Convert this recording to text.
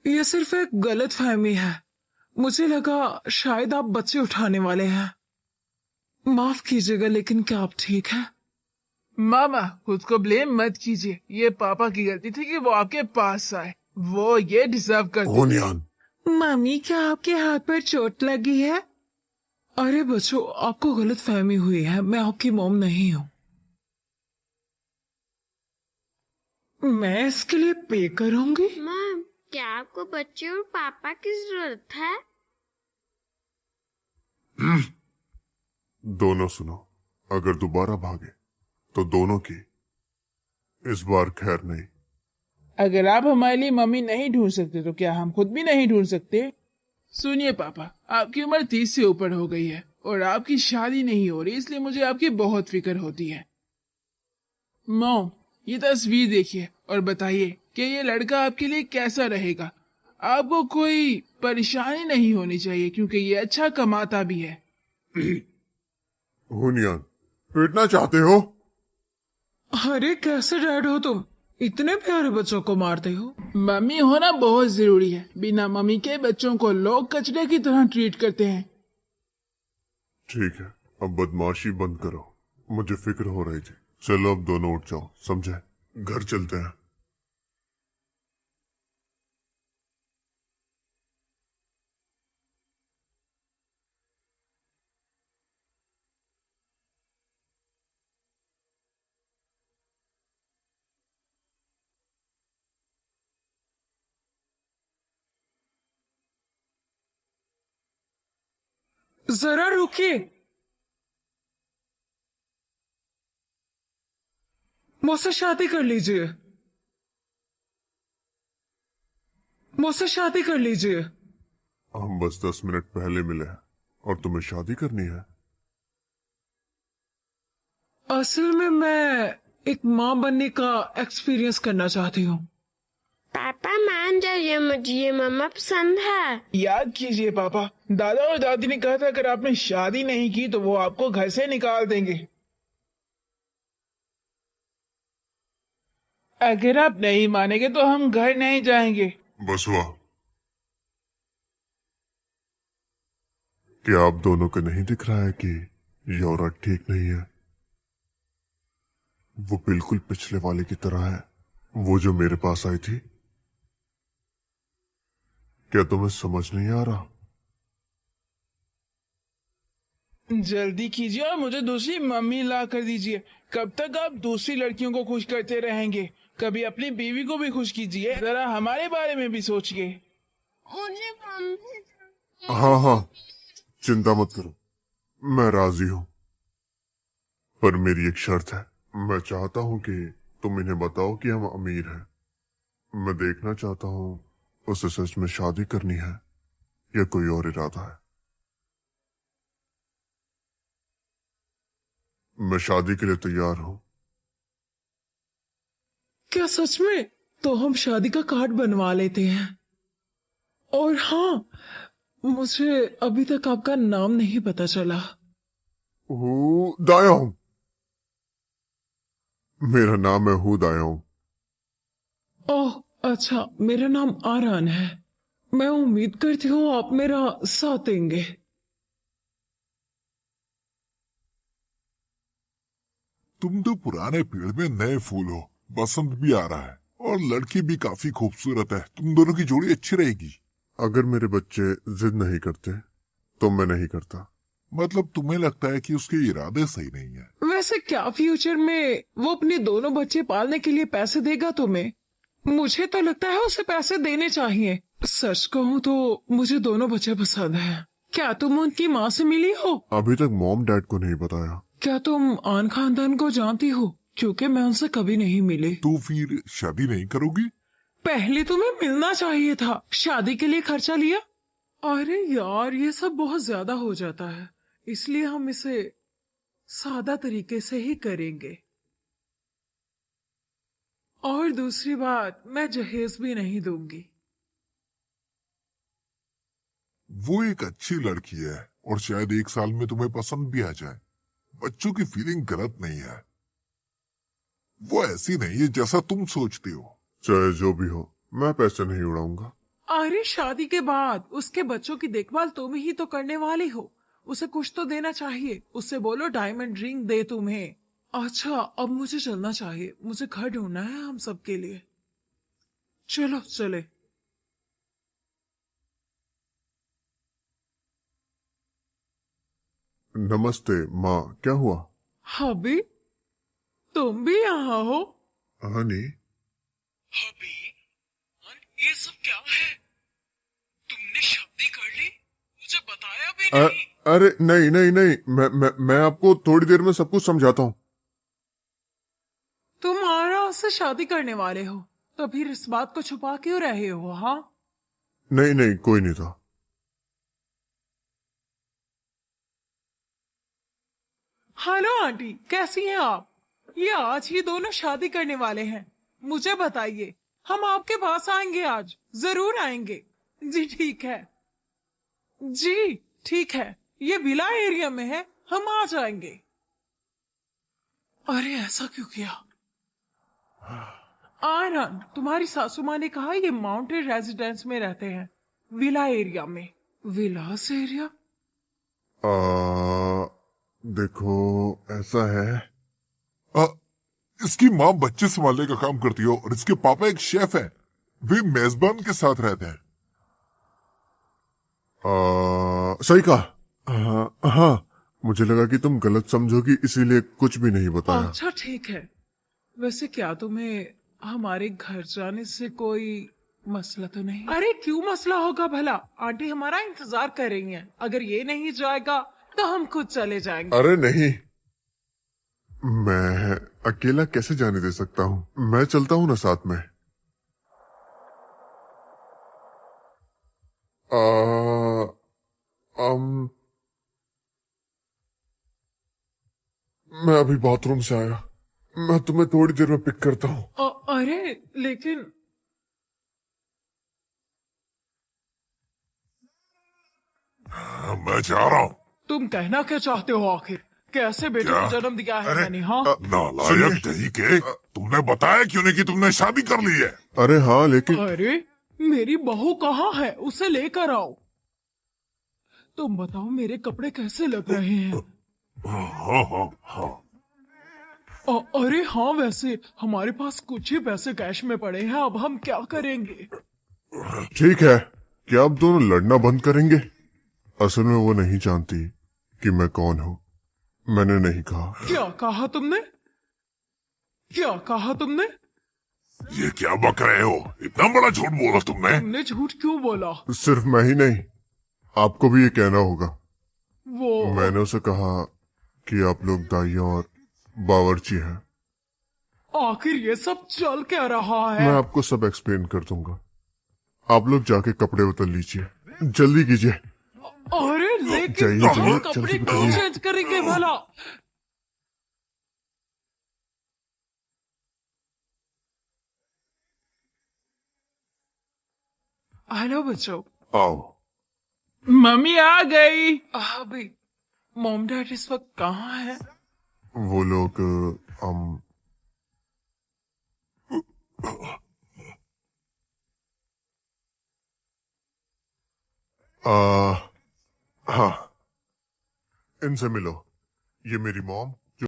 ये सिर्फ एक गलत फहमी है। मुझे लगा शायद आप बच्चे उठाने वाले हैं। माफ कीजिएगा, लेकिन क्या आप ठीक हैं? मामा, खुद को ब्लेम मत कीजिए। ये पापा की गलती थी कि वो आपके पास आए। वो ये डिजर्व करते। होनियान, मम्मी, क्या आपके हाथ पर चोट लगी है? अरे बच्चों, आपको गलत फहमी हुई है। मैं आपकी मॉम नहीं हूँ। मैं इसके लिए पे करूंगी। मॉम, क्या आपको बच्चे और पापा की जरूरत है? दोनों सुनो। अगर दोबारा भागे तो दोनों की। इस बार खैर नहीं। अगर आप हमारे लिए मम्मी नहीं ढूंढ सकते तो क्या हम खुद भी नहीं ढूंढ सकते? सुनिए पापा, आपकी उम्र 30 से ऊपर हो गई है और आपकी शादी नहीं हो रही, इसलिए मुझे आपकी बहुत फिक्र होती है। मॉम, ये तस्वीर देखिए और बताइए कि ये लड़का आपके लिए कैसा रहेगा। आपको कोई परेशानी नहीं होनी चाहिए क्योंकि ये अच्छा कमाता भी है। होनियान, पीटना चाहते हो? अरे कैसे डैड हो तुम? इतने प्यारे बच्चों को मारते हो। मम्मी होना बहुत जरूरी है। बिना मम्मी के बच्चों को लोग कचरे की तरह ट्रीट करते हैं। ठीक है, अब बदमाशी बंद करो। मुझे फिक्र हो रही थी। चलो अब दोनों उठ जाओ, समझे? घर चलते हैं। जरा रुकिए। मुझसे शादी कर लीजिए। मुझसे शादी कर लीजिए। हम बस 10 मिनट पहले मिले हैं और तुम्हें शादी करनी है? असल में मैं एक माँ बनने का एक्सपीरियंस करना चाहती हूँ। पापा मान जाइए, मुझे ये मामा पसंद है। याद कीजिए पापा, दादा और दादी ने कहा था अगर आपने शादी नहीं की तो वो आपको घर से निकाल देंगे। अगर आप नहीं मानेंगे तो हम घर नहीं जाएंगे। बस हुआ। क्या आप दोनों को नहीं दिख रहा है कि ये औरत ठीक नहीं है? वो बिल्कुल पिछले वाले की तरह है, वो जो मेरे पास आई थी। क्या तुम्हें समझ नहीं आ रहा? जल्दी कीजिए और मुझे दूसरी मम्मी ला कर दीजिए। कब तक आप दूसरी लड़कियों को खुश करते रहेंगे? कभी अपनी बीवी को भी खुश कीजिए। जरा हमारे बारे में भी सोचिए। मुझे मम्मी हाँ हाँ, चिंता मत करो, मैं राजी हूं। पर मेरी एक शर्त है। मैं चाहता हूं कि तुम इन्हें बताओ कि हम अमीर हैं। मैं देखना चाहता हूं उसे सच में शादी करनी है या कोई और इरादा है। मैं शादी के लिए तैयार हूं। क्या सच में? तो हम शादी का कार्ड बनवा लेते हैं। और हाँ, मुझे अभी तक आपका नाम नहीं पता चला। दायोंग। मेरा नाम है हू दायोंग। ओह अच्छा, मेरा नाम आरान है। मैं उम्मीद करती हूँ आप मेरा साथ देंगे। तुम तो पुराने पेड़ में नए फूल हो। बसंत भी आ रहा है और लड़की भी काफी खूबसूरत है। तुम दोनों की जोड़ी अच्छी रहेगी। अगर मेरे बच्चे जिद नहीं करते तो मैं नहीं करता। मतलब तुम्हें लगता है कि उसके इरादे सही नहीं है? वैसे क्या फ्यूचर में वो अपने दोनों बच्चे पालने के लिए पैसे देगा तुम्हें? मुझे तो लगता है उसे पैसे देने चाहिए। सच कहूँ तो मुझे दोनों बच्चे पसंद हैं। क्या तुम उनकी माँ से मिली हो? अभी तक मॉम डैड को नहीं बताया। क्या तुम आन खानदान को जानती हो? क्योंकि मैं उनसे कभी नहीं मिली। तो फिर शादी नहीं करोगी? पहले तुम्हें मिलना चाहिए था। शादी के लिए खर्चा लिया। अरे यार, ये सब बहुत ज्यादा हो जाता है, इसलिए हम इसे सादा तरीके से ही करेंगे। और दूसरी बात, मैं जहेज भी नहीं दूंगी। वो एक अच्छी लड़की है और शायद 1 साल में तुम्हें पसंद भी आ जाए। बच्चों की फीलिंग गलत नहीं है। वो ऐसी नहीं है जैसा तुम सोचते हो। चाहे जो भी हो, मैं पैसे नहीं उड़ाऊंगा। अरे शादी के बाद उसके बच्चों की देखभाल तुम ही तो करने वाली हो, उसे कुछ तो देना चाहिए। उससे बोलो डायमंड रिंग दे तुम्हें। अच्छा अब मुझे चलना चाहिए, मुझे घर ढूंढना है हम सबके लिए। चलो चले। नमस्ते माँ, क्या हुआ? हबी तुम भी यहाँ हो? हनी, हबी ये सब क्या है? तुमने शादी कर ली, मुझे बताया भी अ- नहीं। अरे नहीं नहीं नहीं, मैं आपको थोड़ी देर में सब कुछ समझाता हूँ। तुम आरा से शादी करने वाले हो, तो फिर इस बात को छुपा क्यों रहे हो? हाँ नहीं नहीं, कोई नहीं था। हेलो आंटी, कैसी हैं आप? ये आज ही दोनों शादी करने वाले हैं। मुझे बताइए, हम आपके पास आएंगे, आज जरूर आएंगे। जी ठीक है, जी ठीक है, ये विला एरिया में है, हम आ जाएंगे। अरे ऐसा क्यों किया? आनंद, तुम्हारी सासू माँ ने कहा ये माउंटेन रेजिडेंस में रहते हैं, विला एरिया में। विलास एरिया? देखो, ऐसा है। अ, इसकी माँ बच्चे संभालने का काम करती है और इसके पापा एक शेफ है। वे मेजबान के साथ रहते हैं। सही कहा। हाँ, मुझे लगा कि तुम गलत समझोगी, इसीलिए कुछ भी नहीं बताया। अच्छा ठीक है। वैसे क्या तुम्हें हमारे घर जाने से कोई मसला तो नहीं? अरे क्यों मसला होगा भला, आंटी हमारा इंतजार कर रही हैं। अगर ये नहीं जाएगा तो हम खुद चले जाएंगे। अरे नहीं, मैं अकेला कैसे जाने दे सकता हूँ? मैं चलता हूँ ना साथ में। आ, अम, मैं अभी बाथरूम से आया, मैं तुम्हें थोड़ी देर में पिक करता हूँ। अरे लेकिन मैं जा रहा हूँ। तुम कहना क्या चाहते हो आखिर? कैसे बेटे क्या? को जन्म दिया है अरे, मैंने? हाँ नालायक तरीके, तुमने बताया क्यों नहीं कि तुमने शादी कर ली है? अरे हाँ, लेकिन अरे मेरी बहू कहाँ है, उसे लेकर आओ। तुम बताओ मेरे कपड़े कैसे लग रहे हैं? हाँ हाँ हाँ। अरे हाँ, वैसे हमारे पास कुछ ही पैसे कैश में पड़े हैं, अब हम क्या करेंगे? ठीक है, क्या आप दोनों लड़ना बंद करेंगे? असल में वो नहीं जानती कि मैं कौन हूँ। मैंने नहीं कहा। क्या कहा तुमने? क्या कहा तुमने? ये क्या बक रहे हो? इतना बड़ा झूठ बोला तुमने। तुमने झूठ क्यों बोला? सिर्फ मैं ही नहीं, आपको भी ये कहना होगा। वो मैंने उसे कहा कि आप लोग दाई और बावर्ची हैं। आखिर ये सब चल क्या रहा है? मैं आपको सब एक्सप्लेन कर दूंगा। आप लोग जाके कपड़े बदल लीजिए, जल्दी कीजिए। अरे लेकिन जाइए, हम जाइए, कपड़े जल्दी क्यों बताइए। चेंज करेंगे भला? हेलो बच्चों। आओ। मम्मी आ गई। अभी मॉम डैड इस वक्त कहाँ है? वो लोग हाँ, इनसे मिलो। ये मेरी मॉम